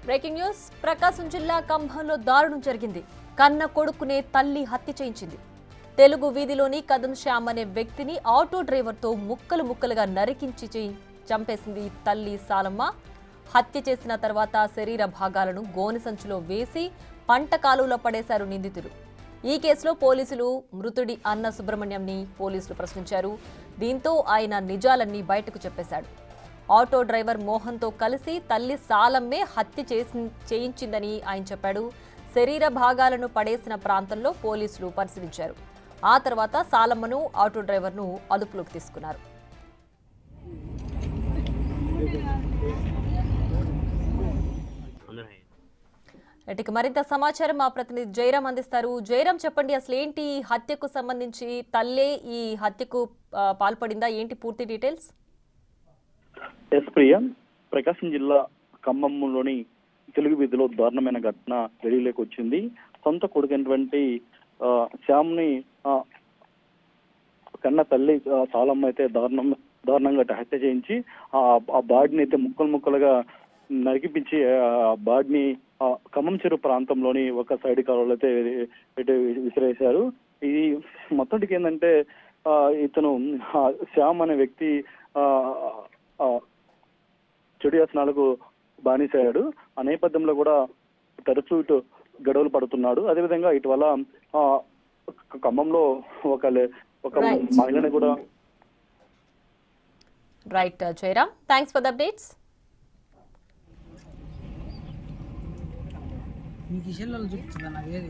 Breaking news. ప్రకాశం జిల్లా కంభంలో దారుణం జరిగింది. కన్న కొడుకునే తల్లి హత్య చేయించింది. తెలుగు వీధిలోని కదం శ్యామ్ అనే వ్యక్తిని ఆటో డ్రైవర్తో ముక్కలు ముక్కలుగా నరికించి చంపేసింది తల్లి సాలమ్మ. హత్య చేసిన తర్వాత శరీర భాగాలను గోనె సంచులో వేసి పంట కాలువలో పడేశారు నిందితులు. ఈ కేసులో పోలీసులు మృతుడి అన్న సుబ్రహ్మణ్యంని పోలీసులు ప్రశ్నించారు. దీంతో ఆయన నిజాలన్నీ బయటకు చెప్పేశాడు. ఆటో డ్రైవర్ మోహన్తో కలిసి తల్లి సాలమ్మే హత్య చేయించిందని ఆయన చెప్పాడు. శరీర భాగాలను పడేసిన ప్రాంతంలో పోలీసులు పరిశీలించారు. ఆ తర్వాత సాలమ్మను ఆటో డ్రైవర్ను అదుపులోకి తీసుకున్నారు. ఇక మరింత సమాచారం మా ప్రతినిధి జయరాం అందిస్తారు. జయరాం, చెప్పండి, అసలు ఏంటి హత్యకు సంబంధించి? తల్లే ఈ హత్యకు పాల్పడిందా? ఏంటి పూర్తి డీటెయిల్స్? ఎస్ ప్రియ, ప్రకాశం జిల్లా ఖమ్మంలోని తెలుగు వీధిలో దారుణమైన ఘటన వెలుగులోకి వచ్చింది. సొంత కొడుకైనటువంటి శ్యామ్ని కన్న తల్లి సాలమ్మ అయితే దారుణంగా హత్య చేయించి ఆ బాడీని అయితే ముక్కలు ముక్కలుగా నరికిపించి ఆ బాడీని ఖమ్మం చెరువు ప్రాంతంలోని ఒక సైడ్ కాలువలో అయితే విసిరేశారు. ఇది మొత్తానికి ఏంటంటే ఇతను శ్యామ్ అనే వ్యక్తి చెడు వ్యసనాలకు బానిసయ్యాడు. ఆ నేపథ్యంలో కూడా తరచూ ఇటు గొడవలు పడుతున్నాడు. అదేవిధంగా ఇటీవల ఖమ్మంలో ఒక మహిళని కూడా. Right Jayaram, thanks for the updates. మీకు ఈ చూపించిందా నాకు ఏది